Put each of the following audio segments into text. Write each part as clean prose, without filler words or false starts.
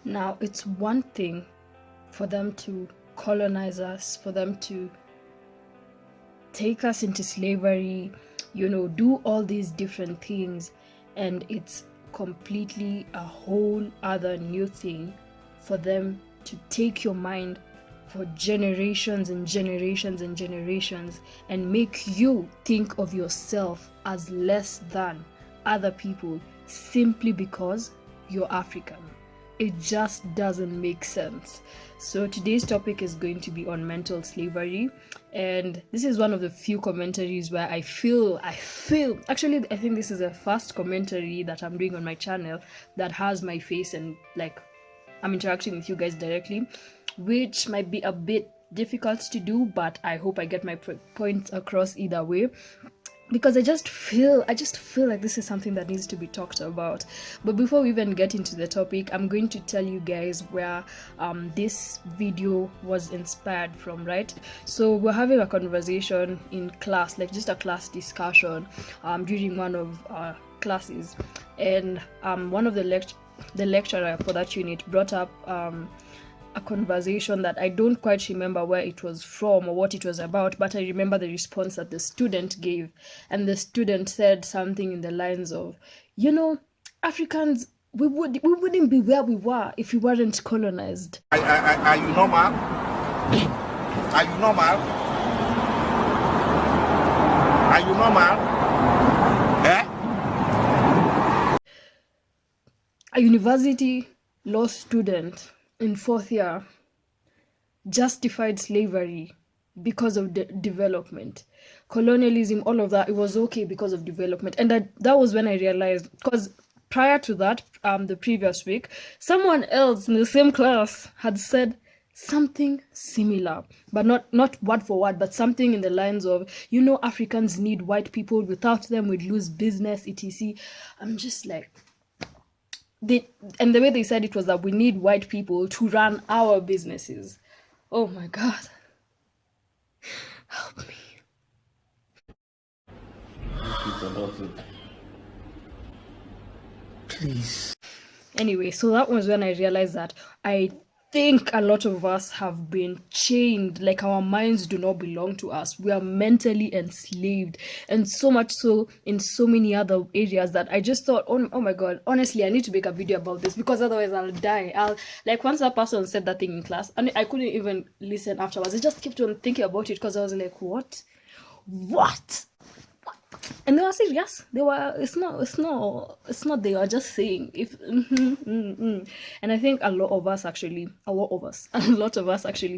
Now, it's one thing for them to colonize us, for them to take us into slavery, do all these different things, and it's completely a whole other new thing for them to take your mind for generations and generations and generations and make you think of yourself as less than other people simply because you're African. It just doesn't make sense. So today's topic is going to be on mental slavery, and this is one of the few commentaries where I feel actually I think this is the first commentary that I'm doing on my channel that has my face and like I'm interacting with you guys directly, which might be a bit difficult to do, but I hope I get my points across either way, because I just feel like this is something that needs to be talked about. But before we even get into the topic, I'm going to tell you guys where this video was inspired from, right? So we're having a conversation in class, like just a class discussion during one of our classes, and one of the lecturer for that unit brought up a conversation that I don't quite remember where it was from or what it was about, but I remember the response that the student gave. And the student said something in the lines of, Africans, we wouldn't be where we were if we weren't colonized. Are you normal? Are you normal? Are you normal? A university law student in fourth year justified slavery because of the development, colonialism, all of that. It was okay because of development. And that was when I realized, because prior to that, the previous week, someone else in the same class had said something similar, but not word for word, but something in the lines of, Africans need white people, without them we'd lose business, etc. I'm just like, and the way they said it was that we need white people to run our businesses. Oh my God. Help me. Please. Anyway, so that was when I realized that I think a lot of us have been chained, like our minds do not belong to us. We are mentally enslaved, and so much so in so many other areas that I just thought, oh my God, honestly, I need to make a video about this, because otherwise I'll die. Like, once that person said that thing in class, and I couldn't even listen afterwards. I just kept on thinking about it because I was like, what? And they were serious. They were. It's not. They were just saying if. And I think a lot of us actually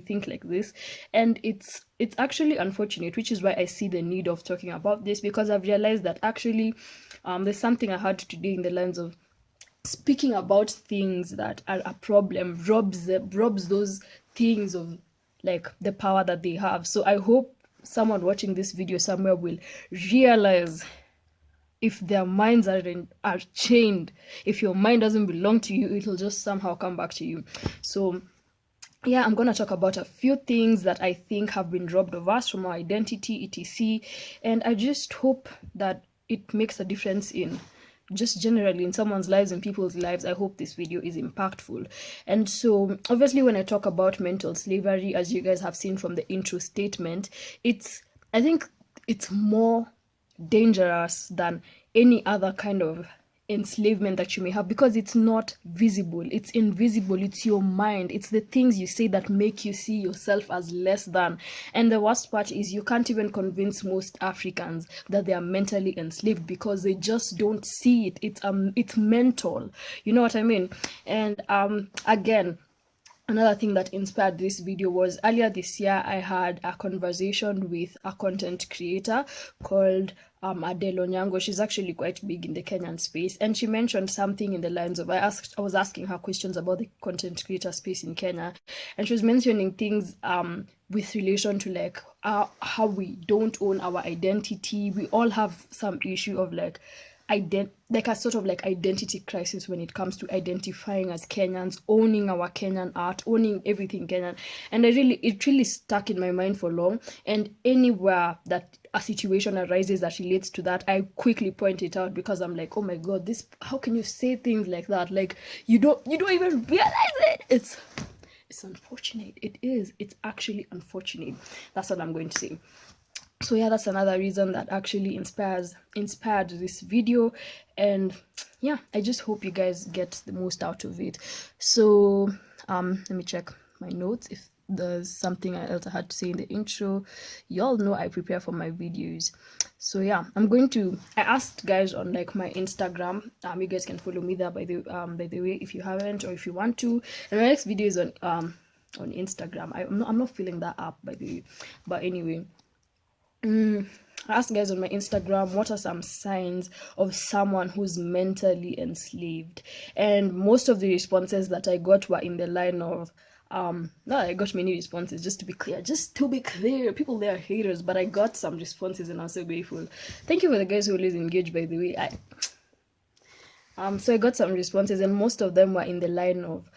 think like this, and it's actually unfortunate, which is why I see the need of talking about this, because I've realized that actually, there's something I heard today in the lines of speaking about things that are a problem robs those things of like the power that they have. So I hope someone watching this video somewhere will realize, if their minds are chained, if your mind doesn't belong to you, it'll just somehow come back to you. So yeah, I'm gonna talk about a few things that I think have been robbed of us from our identity, etc. And I just hope that it makes a difference in just generally in someone's lives and people's lives. I hope this video is impactful. And so obviously, when I talk about mental slavery, as you guys have seen from the intro statement, I think it's more dangerous than any other kind of enslavement that you may have, because it's not visible, it's invisible. It's your mind, it's the things you say that make you see yourself as less than. And the worst part is you can't even convince most Africans that they are mentally enslaved, because they just don't see it. It's mental, you know what I mean? And again, another thing that inspired this video was earlier this year, I had a conversation with a content creator called Adele Onyango. She's actually quite big in the Kenyan space, and she mentioned something in the lines of, I was asking her questions about the content creator space in Kenya, and she was mentioning things with relation to like how we don't own our identity. We all have some issue of like like a sort of like identity crisis when it comes to identifying as Kenyans, owning our Kenyan art, owning everything Kenyan. And it really stuck in my mind for long. And anywhere that a situation arises that relates to that, I quickly point it out, because I'm like, oh my god, this, how can you say things like that? Like, you don't even realize it. It's unfortunate. It's actually unfortunate. That's what I'm going to say. So yeah, that's another reason that actually inspired this video. And yeah, I just hope you guys get the most out of it. So let me check my notes if there's something else I had to say in the intro. Y'all know I prepare for my videos. So yeah, I asked guys on like my Instagram. You guys can follow me there, by the way, if you haven't, or if you want to. And my next video is on Instagram. I'm not feeling that up, by the way, but anyway. I asked guys on my Instagram, what are some signs of someone who's mentally enslaved? And most of the responses that I got were in the line of no, I got many responses, just to be clear. People, they are haters, but I got some responses and I'm so grateful. Thank you for the guys who always engage, by the way. So I got some responses, and most of them were in the line of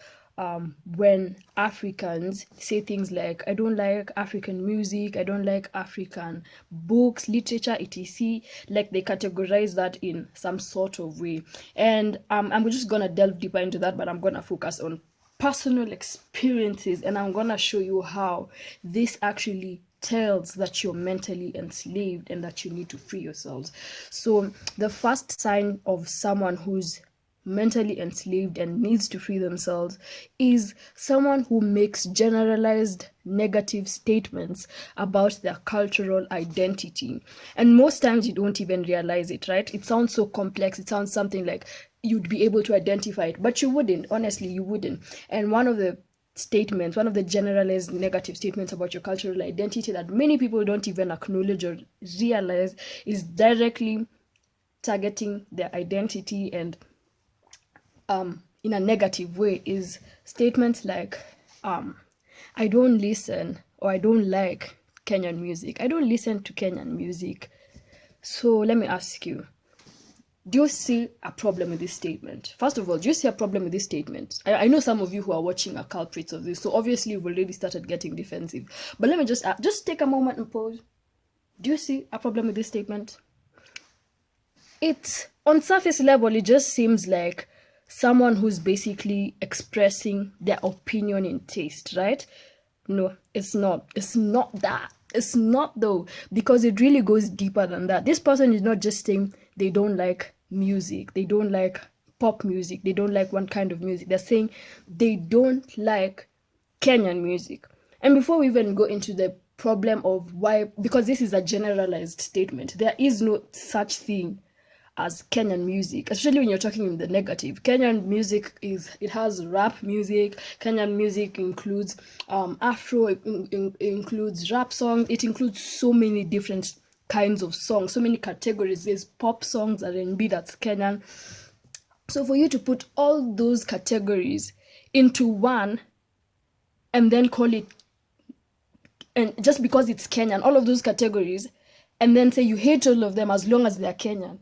when Africans say things like, I don't like African music, I don't like African books, literature, etc. Like they categorize that in some sort of way. And I'm just gonna delve deeper into that, but I'm gonna focus on personal experiences, and I'm gonna show you how this actually tells that you're mentally enslaved and that you need to free yourselves. So the first sign of someone who's mentally enslaved and needs to free themselves is someone who makes generalized negative statements about their cultural identity. And most times you don't even realize it, right? It sounds so complex. It sounds something like you'd be able to identify it, but you wouldn't. Honestly, you wouldn't. And one of the generalized negative statements about your cultural identity that many people don't even acknowledge or realize is directly targeting their identity and in a negative way is statements like I don't listen, or I don't like Kenyan music. I don't listen to Kenyan music. So let me ask you, do you see a problem with this statement? First of all, do you see a problem with this statement? I know some of you who are watching are culprits of this, so obviously you've already started getting defensive. But let me just take a moment and pause. Do you see a problem with this statement? It's on surface level, it just seems like someone who's basically expressing their opinion in taste, right? No, it's not. It's not that. It's not though, because it really goes deeper than that. This person is not just saying they don't like music, they don't like pop music, they don't like one kind of music. They're saying they don't like Kenyan music. And before we even go into the problem of why, because this is a generalized statement, there is no such thing as Kenyan music, especially when you're talking in the negative. Kenyan music it has rap music. Kenyan music includes Afro, it includes rap songs, it includes so many different kinds of songs, so many categories. There's pop songs, R&B, that's Kenyan. So for you to put all those categories into one and then call it, and just because it's Kenyan, all of those categories, and then say you hate all of them as long as they're Kenyan,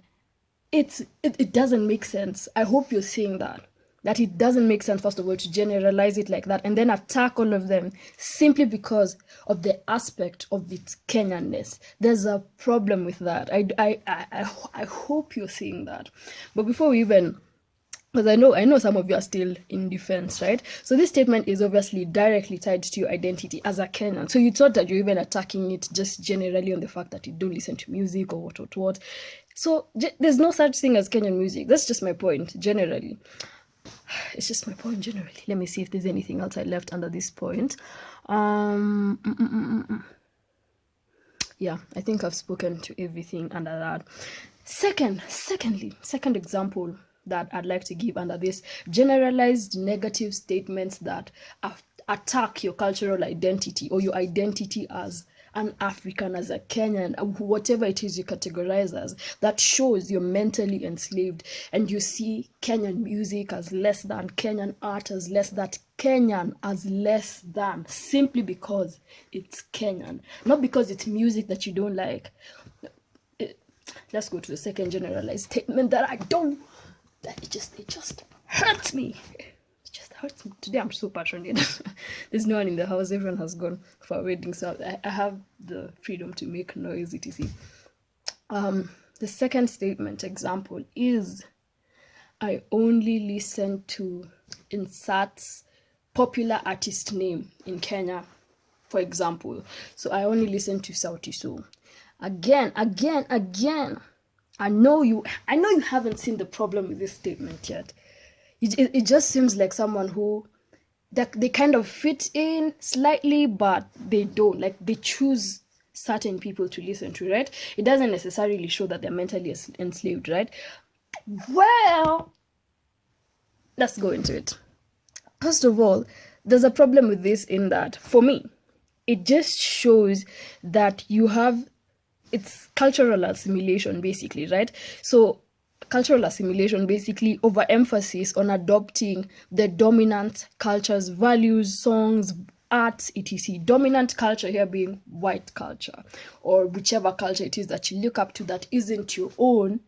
it doesn't make sense. I hope you're seeing that it doesn't make sense, first of all, to generalize it like that and then attack all of them simply because of the aspect of its Kenyanness. There's a problem with that. I hope you're seeing that. But before we even, because I know some of you are still in defense, right? So this statement is obviously directly tied to your identity as a Kenyan. So you thought that you're even attacking it just generally on the fact that you don't listen to music or what. So there's no such thing as Kenyan music. That's just my point, generally. It's just my point, generally. Let me see if there's anything else I left under this point. Yeah, I think I've spoken to everything under that. Second example that I'd like to give under this generalized negative statements that attack your cultural identity or your identity as an African, as a Kenyan, whatever it is you categorize as, that shows you're mentally enslaved and you see Kenyan music as less than, Kenyan art as less than, Kenyan as less than, simply because it's Kenyan, not because it's music that you don't like. let's go to the second generalized statement that it just hurts me. It just hurts me. Today I'm so passionate. There's no one in the house. Everyone has gone for a wedding, so I have the freedom to make noise, etc. The second statement example is, I only listen to inserts popular artist name in Kenya, for example. So I only listen to Sauti Sol. Again. I know you haven't seen the problem with this statement yet. It just seems like someone who that they kind of fit in slightly, but they don't. Like, they choose certain people to listen to, right? It doesn't necessarily show that they're mentally enslaved, right? Well, let's go into it. First of all, there's a problem with this in that, for me, it just shows that it's cultural assimilation, basically, right? So cultural assimilation, basically overemphasis on adopting the dominant culture's values, songs, arts, etc. Dominant culture here being white culture, or whichever culture it is that you look up to that isn't your own,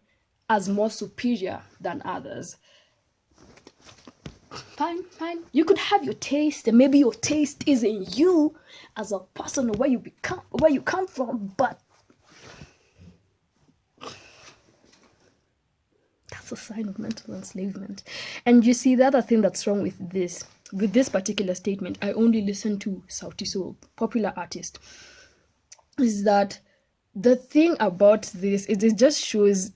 as more superior than others. Fine. You could have your taste, and maybe your taste isn't you as a person or where you come from, but that's a sign of mental enslavement. And you see, the other thing that's wrong with this particular statement, I only listen to Sauti Sol, popular artist, is that the thing about this is it just shows,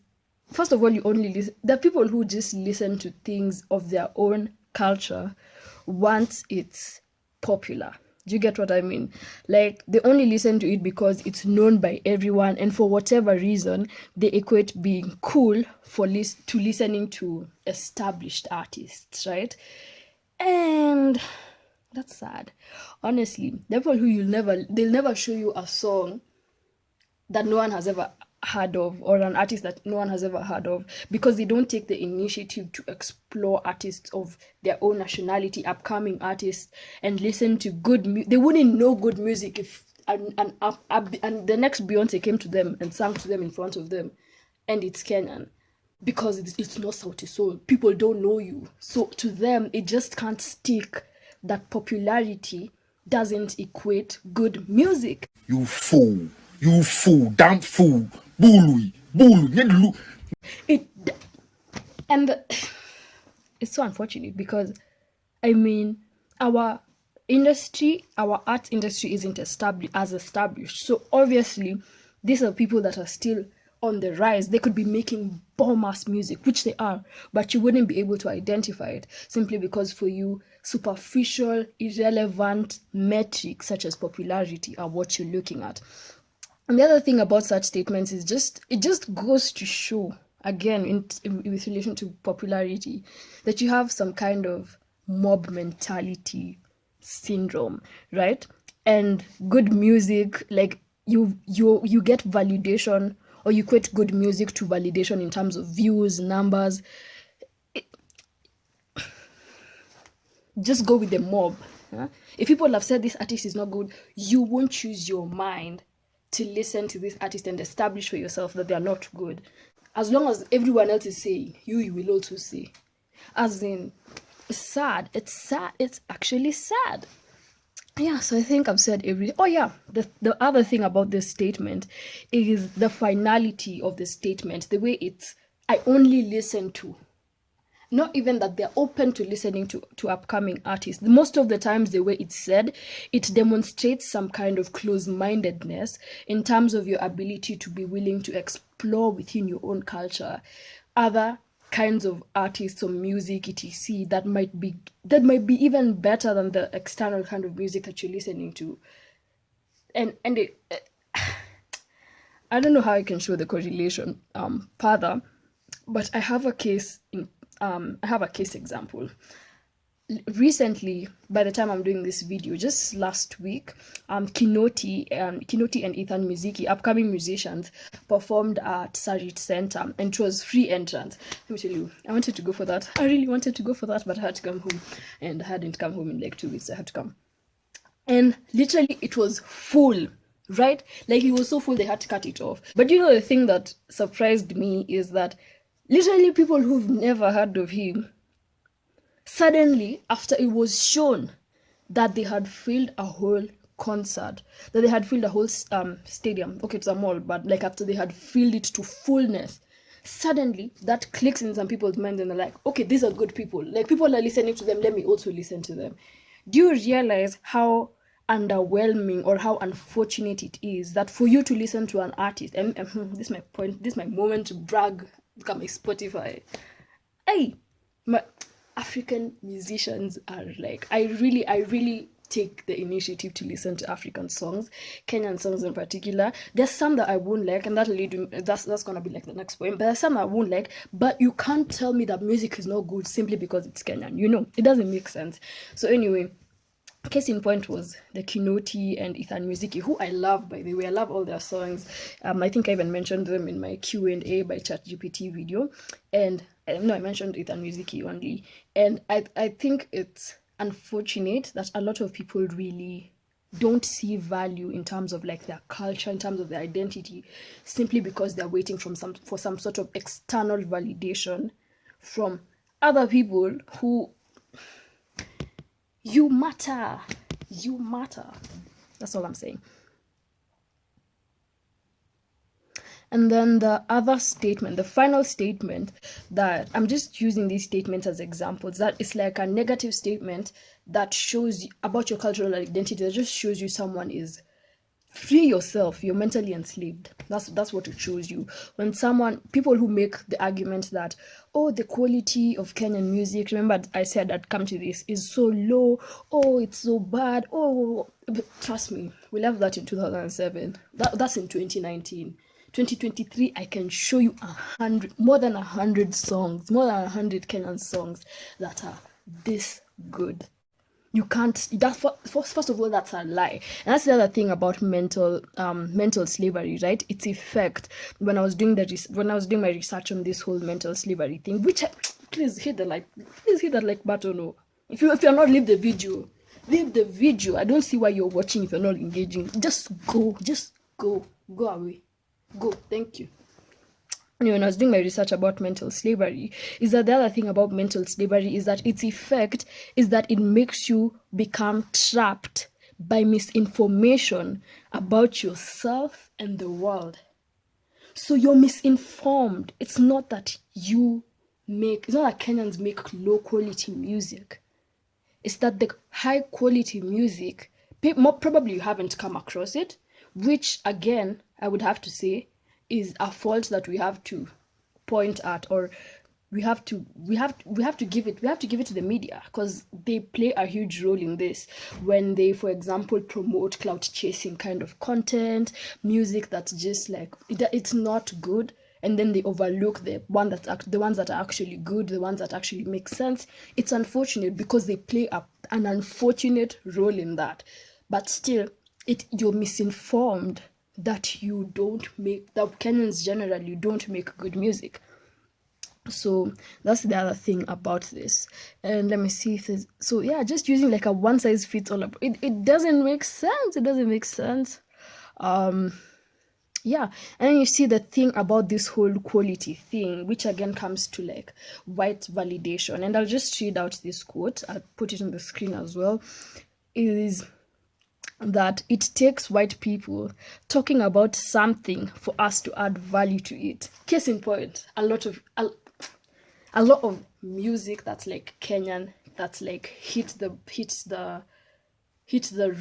first of all, you only listen. There are people who just listen to things of their own culture once it's popular. Do you get what I mean? Like, they only listen to it because it's known by everyone, and for whatever reason, they equate being cool to listening to established artists, right? And that's sad. Honestly, the people who they'll never show you a song that no one has ever heard of, or an artist that no one has ever heard of, because they don't take the initiative to explore artists of their own nationality, upcoming artists, and listen to good music. They wouldn't know good music if and the next Beyonce came to them and sang to them in front of them, and it's Kenyan, because it's not Sauti Sol. People don't know you, so to them it just can't stick that popularity doesn't equate good music. You fool, damn fool, bulu. It's so unfortunate because, I mean, our arts industry isn't established. So obviously, these are people that are still on the rise. They could be making bomb-ass music, which they are, but you wouldn't be able to identify it simply because for you, superficial, irrelevant metrics such as popularity are what you're looking at. And the other thing about such statements is it just goes to show, again, with relation to popularity, that you have some kind of mob mentality syndrome, right? And good music, like you get validation, or you equate good music to validation in terms of views, numbers. Just go with the mob. Huh? If people have said this artist is not good, you won't choose your mind to listen to this artist and establish for yourself that they are not good. As long as everyone else is saying, you will also say. As in, it's sad. It's actually sad. Yeah, so I think I've said everything. Oh yeah, the other thing about this statement is the finality of the statement. The way it's, I only listen to. Not even that they're open to listening to upcoming artists. Most of the times, the way it's said, it demonstrates some kind of close-mindedness in terms of your ability to be willing to explore within your own culture other kinds of artists or music, etc. that might be even better than the external kind of music that you're listening to. And it, I don't know how I can show the correlation further, but I have a case example. Recently, by the time I'm doing this video, just last week, Kinoti and Ethan Muziki, upcoming musicians, performed at Sarit Center, and it was free entrance. Let me tell you, I wanted to go for that. I really wanted to go for that, but I had to come home, and I hadn't come home in like 2 weeks. I had to come, and literally it was full. right? Like, he was so full they had to cut it off. But you know, the thing that surprised me is that literally people who've never heard of him, suddenly, after it was shown that they had filled a whole concert, that they had filled a whole stadium, okay, it's a mall, but like after they had filled it to fullness, suddenly that clicks in some people's minds and they're like, okay, these are good people. Like, people are listening to them, let me also listen to them. Do you realize how underwhelming or how unfortunate it is that for you to listen to an artist, and this is my point, this is my moment to brag, look at my Spotify. Hey, my African musicians are like, I really take the initiative to listen to African songs, Kenyan songs in particular. There's some that I won't like, and that's gonna be like the next point. But there's some I won't like, but you can't tell me that music is not good simply because it's Kenyan. You know, it doesn't make sense. So anyway, case in point was the Kinoti and Ethan Muziki, who I love, by the way. I love all their songs. I think I even mentioned them in my Q&A by ChatGPT video. And no, I mentioned Ethan Muziki only. And I think it's unfortunate that a lot of people really don't see value in terms of like their culture, in terms of their identity, simply because they're waiting for some sort of external validation from other people who... You matter. You matter. That's all I'm saying. And then the other statement, the final statement, that I'm just using these statements as examples, that it's like a negative statement that shows you about your cultural identity, that just shows you someone is... Free yourself, you're mentally enslaved. That's what it shows you. When people who make the argument that, oh, the quality of Kenyan music, remember I said I'd come to this, is so low, oh, it's so bad, oh, but trust me, we left that in 2007. That's in 2019. 2023, I can show you more than 100 songs, more than 100 Kenyan songs that are this good. You can't... first of all, that's a lie. And that's the other thing about mental slavery, right? Its effect. When I was doing my research on this whole mental slavery thing, which please hit the like button. No, if you're not, leave the video. I don't see why you're watching if you're not engaging. Just go away, go. Thank you. When I was doing my research about mental slavery, is that the other thing about mental slavery is that its effect is that it makes you become trapped by misinformation about yourself and the world. So you're misinformed. It's not that Kenyans make low quality music. It's that the high quality music, probably you haven't come across it, which again, I would have to say, is a fault that we have to point at, or we have to give it to the media, because they play a huge role in this when they, for example, promote clout chasing kind of content, music that's just like it's not good, and then they overlook the ones that are actually good, the ones that actually make sense. It's unfortunate because they play an unfortunate role in that, but still, you're misinformed that Kenyans generally don't make good music. So that's the other thing about this. And let me see if there's... So yeah, just using like a one size fits all, it doesn't make sense. Yeah, and then you see the thing about this whole quality thing, which again comes to like white validation. And I'll just read out this quote. I'll put it on the screen as well. Is that it takes white people talking about something for us to add value to it. Case in point, a lot of music that's like Kenyan, that's like hits the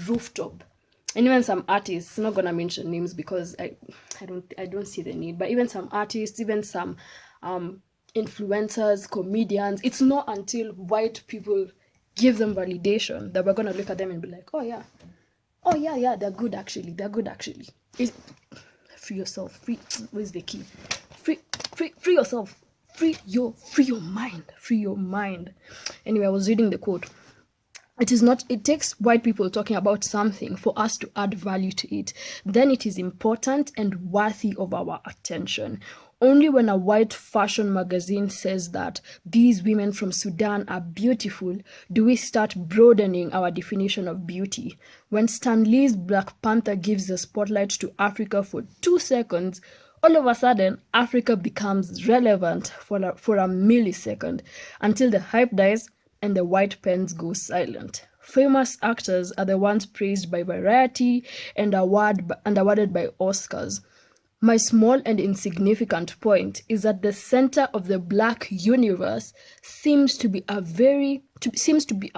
rooftop. And even some artists, I'm not gonna mention names because I don't see the need, but even some artists, even some influencers, comedians, it's not until white people give them validation that we're gonna look at them and be like, oh yeah, they're good actually. Free yourself. Where's the key? Free yourself. Free your mind. Anyway, I was reading the quote. it is not, it takes white people talking about something for us to add value to it. Then it is important and worthy of our attention. Only when a white fashion magazine says that these women from Sudan are beautiful do we start broadening our definition of beauty. When Stan Lee's Black Panther gives the spotlight to Africa for 2 seconds, all of a sudden, Africa becomes relevant for a millisecond until the hype dies and the white pens go silent. Famous actors are the ones praised by Variety and awarded by Oscars. My small and insignificant point is that the center of the black universe seems to be a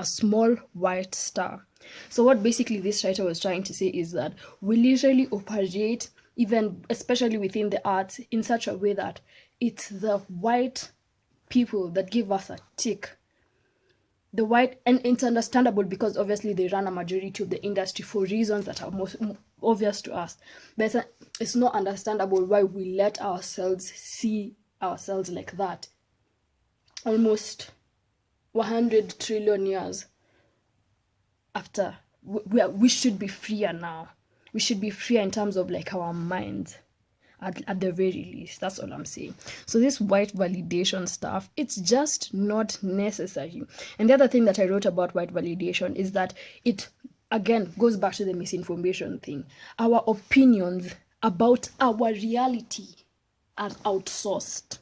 small white star. So what basically this writer was trying to say is that we literally operate, even especially within the arts, in such a way that it's the white people that give us a tick. The white, and it's understandable because obviously they run a majority of the industry for reasons that are most obvious to us. But it's not understandable why we let ourselves see ourselves like that. Almost 100 trillion years after, we should be freer now. We should be freer in terms of like our minds. At the very least, that's all I'm saying. So this white validation stuff, it's just not necessary. And the other thing that I wrote about white validation is that it again goes back to the misinformation thing. Our opinions about our reality are outsourced.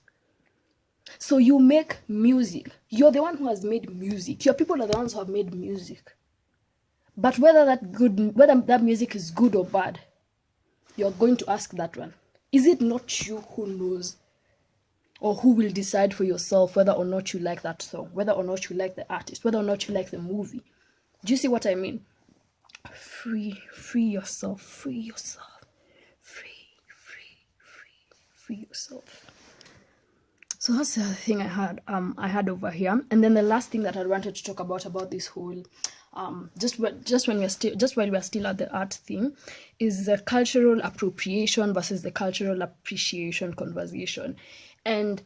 So you make music, you're the one who has made music, your people are the ones who have made music, but whether that music is good or bad, you're going to ask that one. Is it not you who knows or who will decide for yourself whether or not you like that song, whether or not you like the artist, whether or not you like the movie? Do you see what I mean? Free yourself, free yourself, free yourself. So that's the other thing I had over here. And then the last thing that I wanted to talk about this whole just while we're still at the art thing, is the cultural appropriation versus the cultural appreciation conversation. And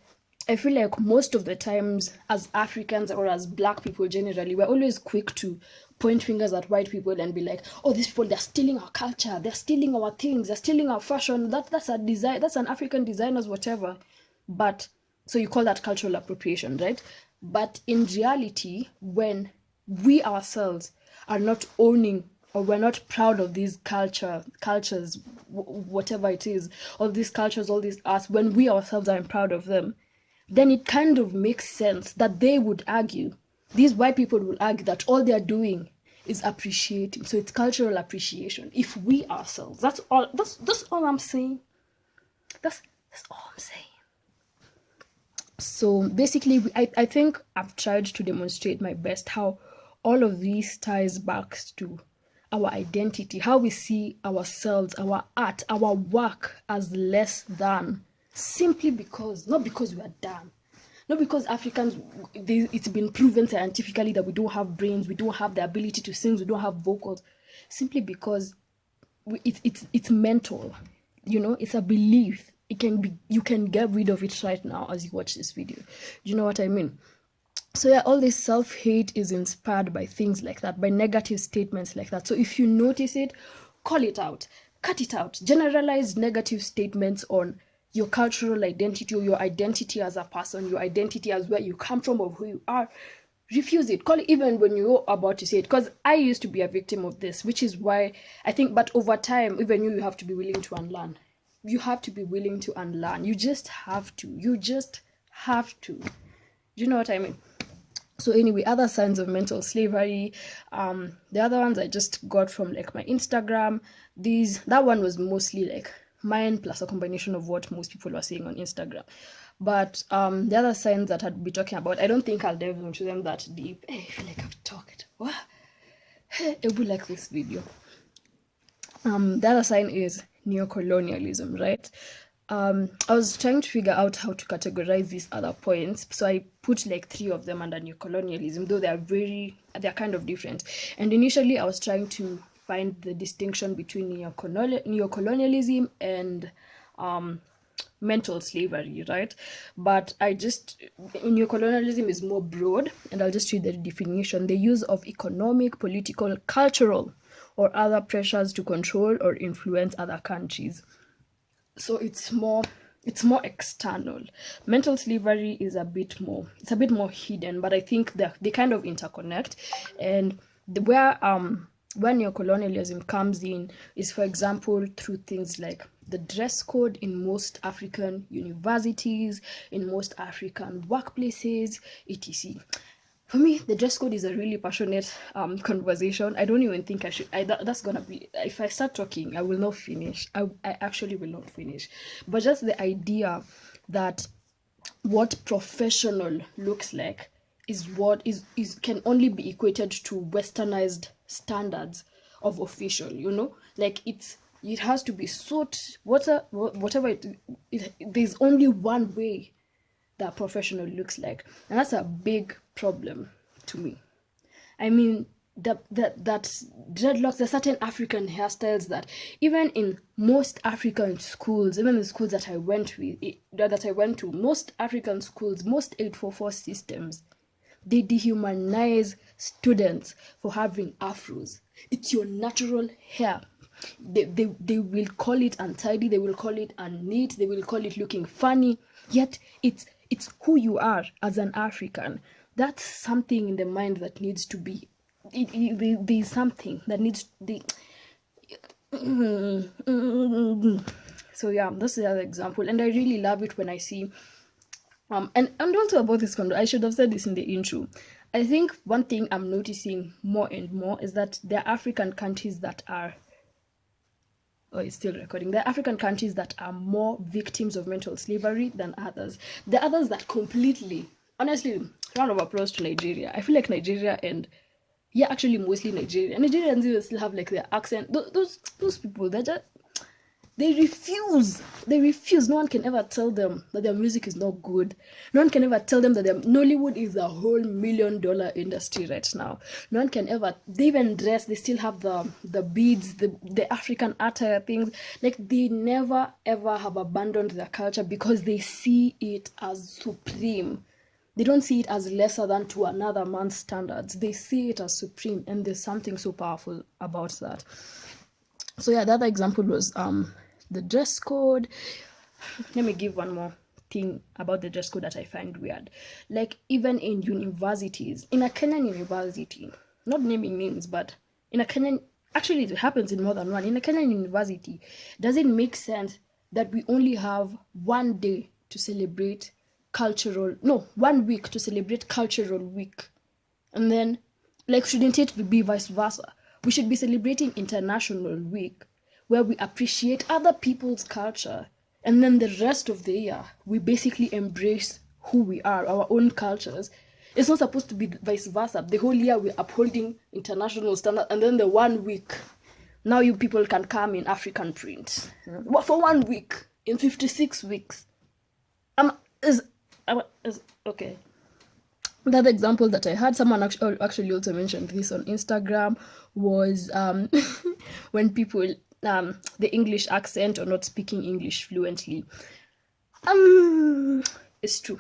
I feel like most of the times as Africans or as black people generally, we're always quick to point fingers at white people and be like, oh, these people, they're stealing our culture, they're stealing our things, they're stealing our fashion, that's a design, that's an African designer's whatever. But so you call that cultural appropriation, right? But in reality, when we ourselves are not owning or we're not proud of these cultures, whatever it is, all these cultures, all these arts, when we ourselves aren't proud of them, then it kind of makes sense that they would argue, these white people will argue that all they're doing is appreciating. So it's cultural appreciation. If we ourselves, that's all I'm saying. That's all I'm saying. So basically, I think I've tried to demonstrate my best how all of these ties back to our identity, how we see ourselves, our art, our work as less than, simply because, not because we are dumb, not because Africans, it's been proven scientifically that we don't have brains, we don't have the ability to sing, we don't have vocals, simply because it's mental, it's a belief. It can be, you can get rid of it right now as you watch this video. Do you know what I mean? So yeah, all this self-hate is inspired by things like that, by negative statements like that. So if you notice it, call it out, cut it out. Generalized negative statements on your cultural identity or your identity as a person, your identity as where you come from or who you are, refuse it. Call it even when you're about to say it. Because I used to be a victim of this, which is why I think, but over time, even you have to be willing to unlearn. You have to be willing to unlearn. You just have to. Do you know what I mean? So anyway, other signs of mental slavery, the other ones I just got from like my Instagram. That one was mostly like mine plus a combination of what most people are saying on Instagram. But the other signs that I'd be talking about, I don't think I'll delve into them that deep. I feel like I've talked. What? It would like this video. The other sign is neocolonialism, right? I was trying to figure out how to categorize these other points, so I put like 3 of them under neocolonialism, though they're kind of different. And initially I was trying to find the distinction between neocolonialism and mental slavery, right? But neocolonialism is more broad, and I'll just read the definition: the use of economic, political, cultural, or other pressures to control or influence other countries. So it's more external. Mental slavery is a bit more hidden, but I think they kind of interconnect. And where neocolonialism comes in is, for example, through things like the dress code in most African universities, in most African workplaces, etc. For me, the dress code is a really passionate conversation. I don't even think I should. That's gonna be, if I start talking, I will not finish. I actually will not finish. But just the idea that what professional looks like is what is can only be equated to westernized standards of official. Like it has to be whatever there's only one way that professional looks like, and that's a big problem to me. I mean, that dreadlocks, there are certain African hairstyles that even in most African schools, even the schools that I went to, most African schools, most 844 systems, they dehumanize students for having afros. It's your natural hair. They will call it untidy, they will call it unneat, they will call it looking funny, yet it's who you are as an African. That's something in the mind that needs to be, there's something that needs the so yeah, that's the other example. And I really love it when I see and also about this I should have said this in the intro. I think one thing I'm noticing more and more is that there are African countries that are it's still recording. There are African countries that are more victims of mental slavery than others. The others that completely, honestly, round of applause to Nigeria. I feel like Nigeria actually mostly Nigeria. Nigerians even still have like their accent. Those people, they refuse. No one can ever tell them that their music is not good. No one can ever tell them that Nollywood is a whole $1 million industry right now. No one can ever. They even dress. They still have the beads, the African attire things. Like, they never ever have abandoned their culture because they see it as supreme. They don't see it as lesser than to another man's standards. They see it as supreme, and there's something so powerful about that. So yeah, the other example was the dress code. Let me give one more thing about the dress code that I find weird. Like, even in universities, in a Kenyan university, not naming names, but in a Kenyan, actually it happens in more than one. In a Kenyan university, does it make sense that we only have 1 day to celebrate 1 week to celebrate cultural week? And then, like, shouldn't it be vice versa? We should be celebrating International Week, where we appreciate other people's culture, and then the rest of the year we basically embrace who we are, our own cultures. It's not supposed to be vice versa. The whole year we're upholding international standards, and then the 1 week, now you people can come in African print. What, for 1 week in 56 weeks? Okay. The other example that I had, someone actually also mentioned this on Instagram, was when people the English accent or not speaking English fluently. It's true.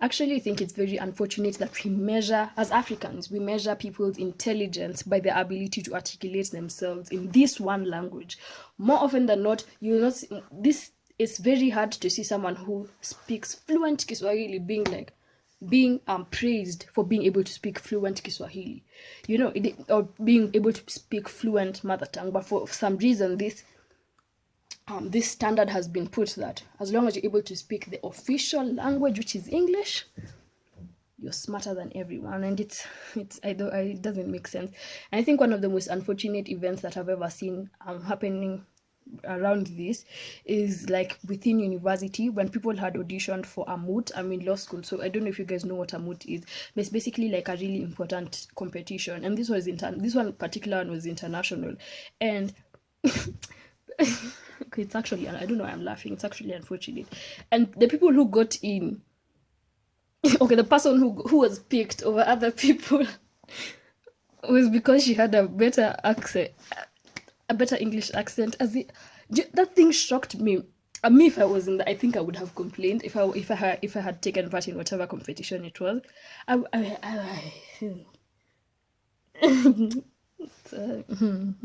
Actually, I think it's very unfortunate that as Africans, we measure people's intelligence by their ability to articulate themselves in this one language. More often than not, you will not see, this is very hard to see someone who speaks fluent Kiswahili being praised for being able to speak fluent Kiswahili, or being able to speak fluent mother tongue. But for some reason, this standard has been put that as long as you're able to speak the official language, which is English, you're smarter than everyone. And it doesn't make sense. And I think one of the most unfortunate events that I've ever seen happening around this is like within university, when people had auditioned for a moot. I'm in law school, so I don't know if you guys know what a moot is, but it's basically like a really important competition, and this one particular one was international. And okay, it's actually, I don't know why I'm laughing, it's actually unfortunate. And the people who got in, okay, the person who was picked over other people was because she had a better accent, a better English accent. That thing shocked me. Me, if I was in the, I think I would have complained if I had taken part in whatever competition it was.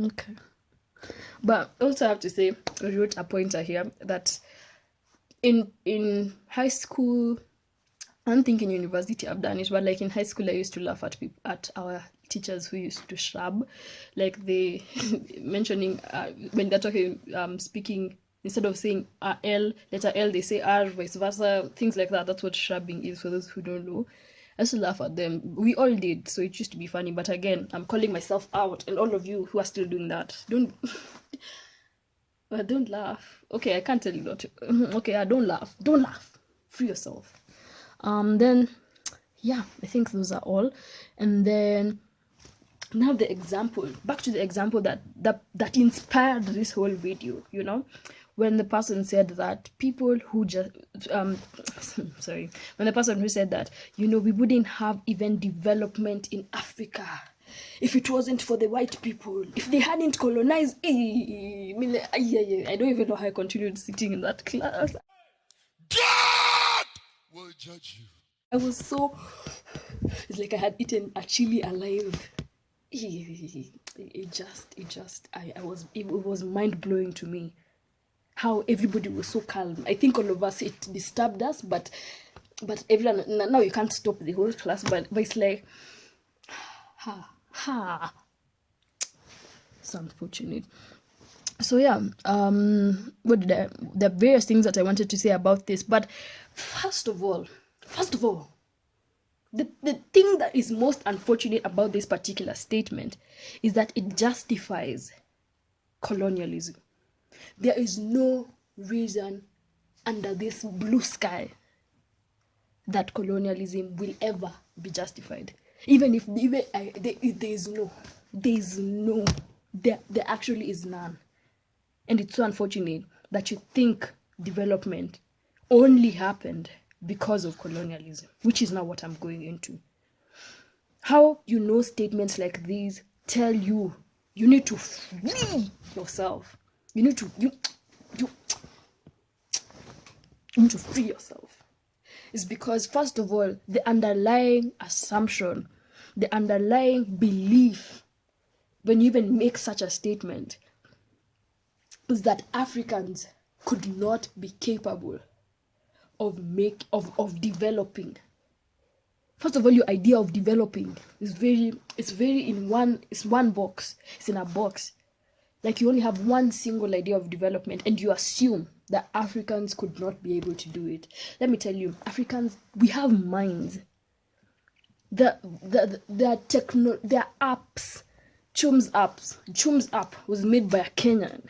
Okay. But also I have to say, I wrote a pointer here that in high school, I don't think in university I've done it, but like in high school I used to laugh at people, at our teachers who used to shrub, like they mentioning when they're talking speaking, instead of saying L, letter L, they say R, vice versa, things like that. That's what shrubbing is for those who don't know. I used to laugh at them. We all did, so it used to be funny. But again, I'm calling myself out, and all of you who are still doing that, don't don't laugh. Okay, I can't tell you not to. Okay, don't laugh. Don't laugh. Free yourself. Then yeah, I think those are all. And then now the example, back to the example that inspired this whole video, you know, when the person said that people who just sorry, when the person who said that, you know, we wouldn't have even development in Africa if it wasn't for the white people, if they hadn't colonized. I don't even know how I continued sitting in that class. God will judge you. I was so, it's like I had eaten a chili alive. It was mind-blowing to me how everybody was so calm. I think all of us, it disturbed us, but everyone, now you can't stop the whole class, but it's like it's unfortunate. So yeah, the various things that I wanted to say about this, but first of all, the thing that is most unfortunate about this particular statement is that it justifies colonialism. There is no reason under this blue sky that colonialism will ever be justified. There actually is none. And it's so unfortunate that you think development only happened because of colonialism, which is now what I'm going into. How, you know, statements like these tell you need to free yourself. You need to free yourself. It's because, first of all, the underlying assumption, the underlying belief, when you even make such a statement, is that Africans could not be capable of developing. First of all, your idea of developing is it's one box. It's in a box. Like, you only have one single idea of development, and you assume that Africans could not be able to do it. Let me tell you, Africans, we have minds. Their apps, Chum's app was made by a Kenyan.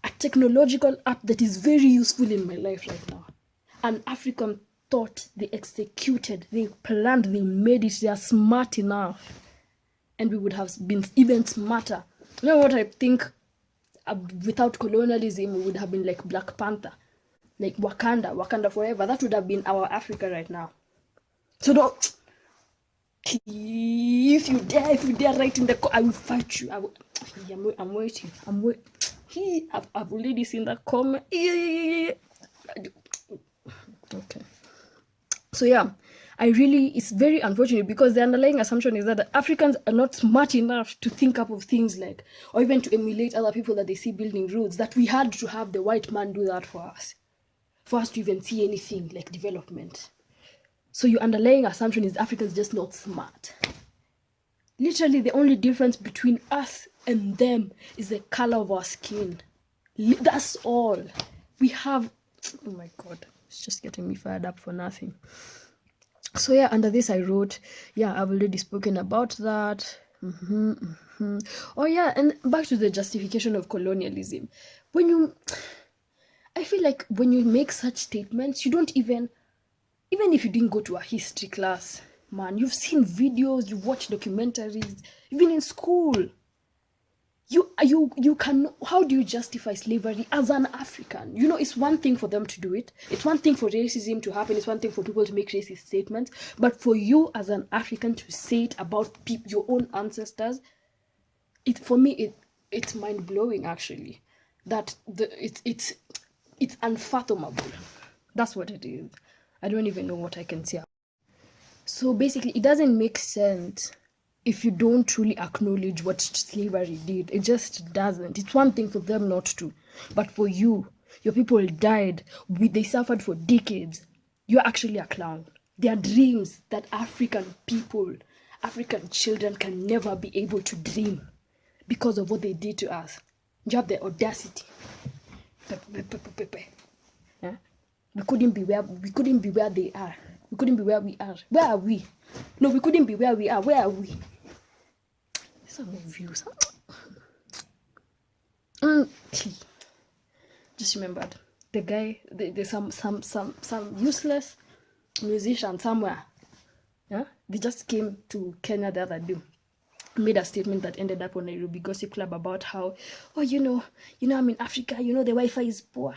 A technological app that is very useful in my life right now. An African thought, they executed, they planned, they made it, they are smart enough. And we would have been even smarter. You know what I think? Without colonialism, we would have been like Black Panther. Like Wakanda forever. That would have been our Africa right now. So don't... If you dare write in the... I will fight you. I'm waiting. I've already seen that comment. Okay. So yeah, it's very unfortunate, because the underlying assumption is that Africans are not smart enough to think up of things like, or even to emulate other people that they see building roads, that we had to have the white man do that for us to even see anything like development. So your underlying assumption is Africans just not smart. Literally, the only difference between us and them is the color of our skin. That's all. We have... Oh my God. It's just getting me fired up for nothing. So yeah, under this I wrote, yeah, I've already spoken about that. Oh yeah, and back to the justification of colonialism. I feel like when you make such statements, you don't even if you didn't go to a history class, man, you've seen videos, you've watched documentaries, even in school. You can, how do you justify slavery as an African? You know, it's one thing for them to do it. It's one thing for racism to happen. It's one thing for people to make racist statements. But for you as an African to say it about your own ancestors, for me, it's mind-blowing, actually. That it's It's unfathomable. That's what it is. I don't even know what I can say. So basically, it doesn't make sense if you don't truly acknowledge what slavery did. It just doesn't. It's one thing for them not to, but for you, your people died. They suffered for decades. You're actually a clown. There are dreams that African people, African children can never be able to dream because of what they did to us. You have the audacity. Yeah? We couldn't be where they are. We couldn't be where we are. Where are we? No, we couldn't be where we are. Where are we? Some of you. Just remembered the guy. There's some useless musician somewhere. Yeah, they just came to Kenya the other day, made a statement that ended up on Nairobi Gossip Club about how, oh, you know, I'm in Africa. You know, the Wi-Fi is poor.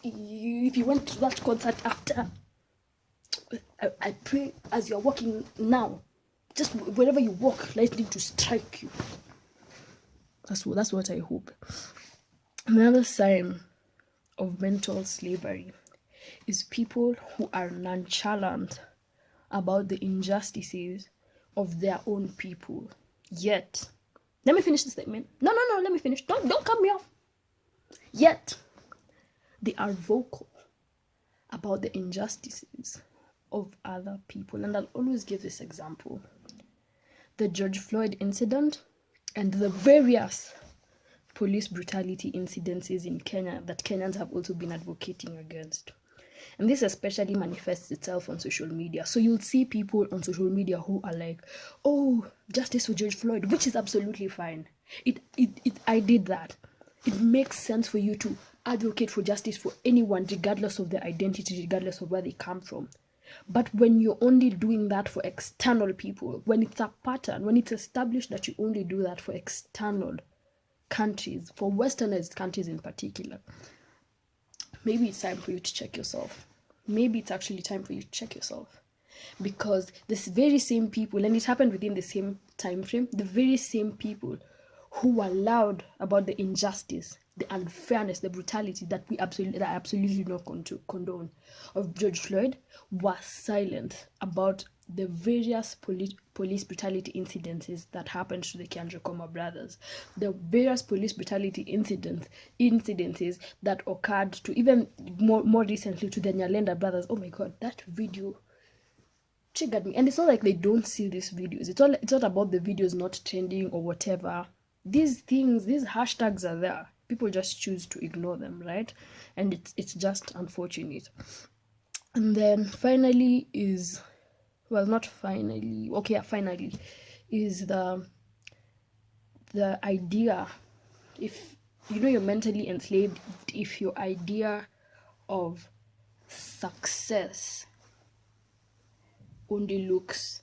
If you went to that concert after, I pray as you're walking now, just wherever you walk, lightning to strike you. That's what I hope. Another sign of mental slavery is people who are nonchalant about the injustices of their own people. Yet, let me finish the statement. No, let me finish. Don't cut me off. Yet, they are vocal about the injustices of other people. And I'll always give this example. The George Floyd incident and the various police brutality incidences in Kenya that Kenyans have also been advocating against. And this especially manifests itself on social media. So you'll see people on social media who are like, oh, justice for George Floyd, which is absolutely fine. I did that. It makes sense for you to advocate for justice for anyone, regardless of their identity, regardless of where they come from. But when you're only doing that for external people, when it's a pattern, when it's established that you only do that for external countries, for westernized countries in particular, maybe it's time for you to check yourself. Maybe it's actually time for you to check yourself. Because this very same people, and it happened within the same time frame, the very same people who were loud about the injustice, the unfairness, the brutality that I absolutely do not condone of George Floyd, were silent about the various police brutality incidences that happened to the Kyanjokoma brothers, the various police brutality incidences that occurred to even more recently to the Nyalenda brothers. Oh my God, that video triggered me. And it's not like they don't see these videos. It's not about the videos not trending or whatever. These things, these hashtags are there. People just choose to ignore them, right? And it's just unfortunate. And then finally is the idea, if you know you're mentally enslaved, if your idea of success only looks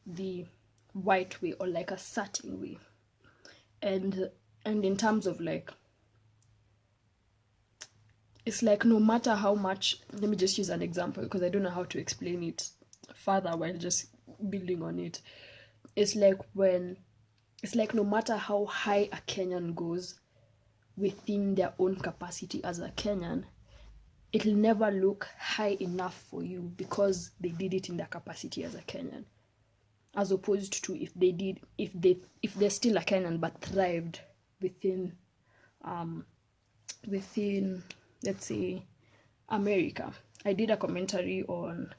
the white way or like a certain way, and in terms of like, it's like no matter how much, let me just use an example because I don't know how to explain it further while just building on it. It's like no matter how high a Kenyan goes within their own capacity as a Kenyan, it'll never look high enough for you because they did it in their capacity as a Kenyan, as opposed to if they're still a Kenyan but thrived within let's say America. I did a commentary on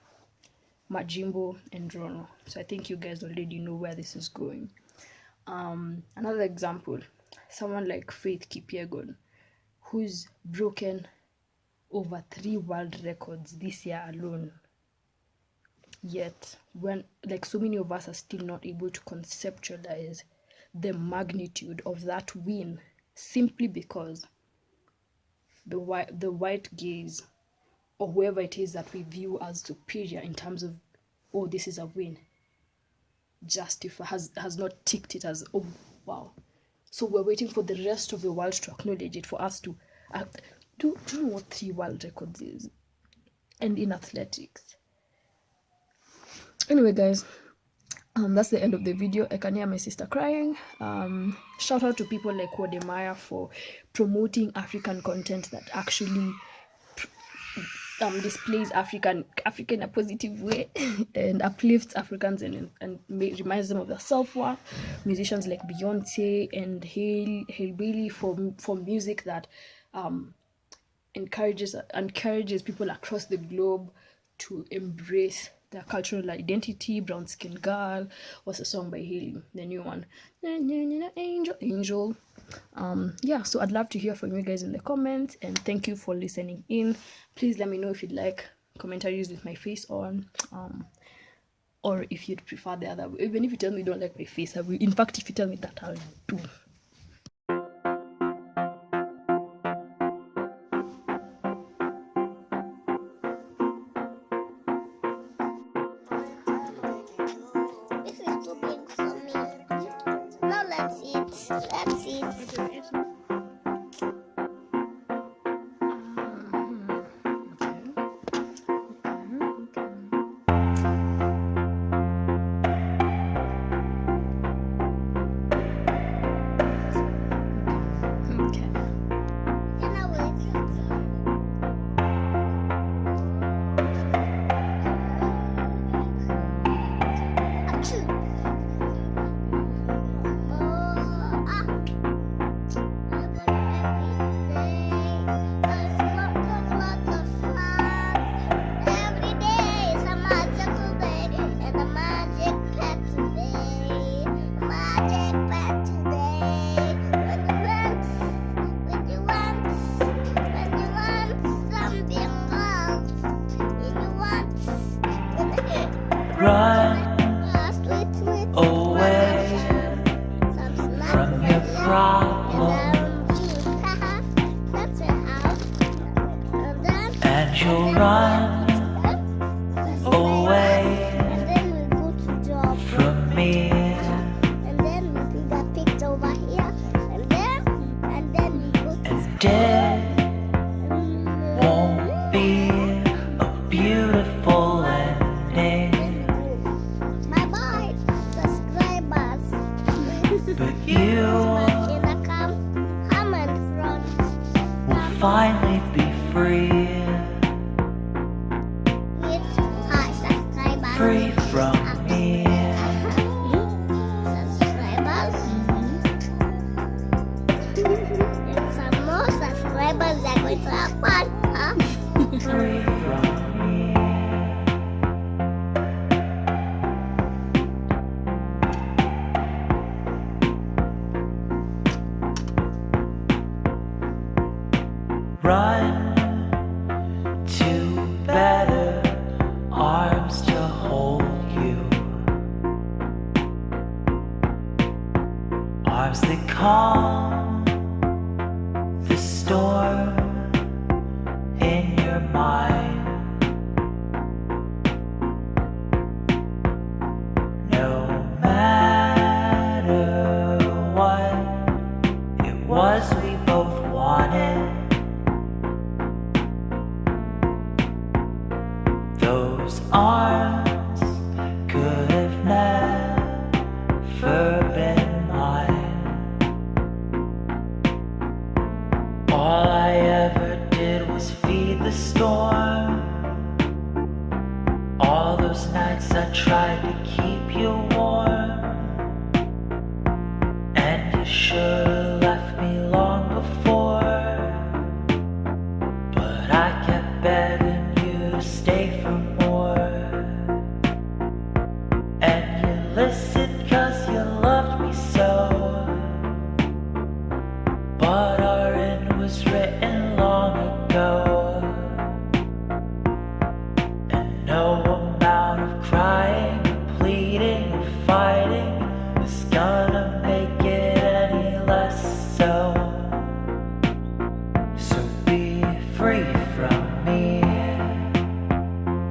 Majimbo and Rono, so I think you guys already know where this is going. Another example, someone like Faith Kipyegon, who's broken over 3 world records this year alone. Yet, when like so many of us are still not able to conceptualize the magnitude of that win, simply because the white gaze, or whoever it is that we view as superior in terms of, oh, this is a win, has not ticked it as, oh wow. So we're waiting for the rest of the world to acknowledge it for us to do you know what 3 world records is? And in athletics. Anyway, guys, that's the end of the video. I can hear my sister crying. Shout out to people like Wodemaya for promoting African content that actually displays African in a positive way and uplifts Africans and reminds them of their self-worth. Musicians like Beyonce and Hail Bailey for music that encourages people across the globe to embrace their cultural identity. Brown Skin Girl was a song by Haley, the new one. Angel. Yeah, so I'd love to hear from you guys in the comments, and thank you for listening in. Please let me know if you'd like commentaries with my face on, or if you'd prefer the other way. Even if you tell me you don't like my face, I will. In fact, if you tell me that, I'll do. This is too big for me. Now let's eat. Let's eat. And I will Achoo. Lots of fun. Every day is a magical day and a magic pet today. Magic pet today. When you want something else, when you want Run sweet away some snacks from your problems, that's it out. And then and you'll run away and then we go to job. from me. And then we got picked over here. And then we go to And it won't be a beautiful ending, bye bye, subscribers. but you In the comment front. will finally be free, Hi, subscribers. free from me. Subscribers. And some more subscribers are going to have fun, huh? Free from me. Run to better arms to hold you, arms that calm the storm in your mind. No matter what it was we both wanted, those arms could have never been mine. All I ever did was feed the storm. All those nights I tried to keep you warm, and you should've left me long before, but I kept begging you to stay for more. And you listened 'cause you loved me so, but our end was written long ago, and no amount of crying, pleading, or fighting is gonna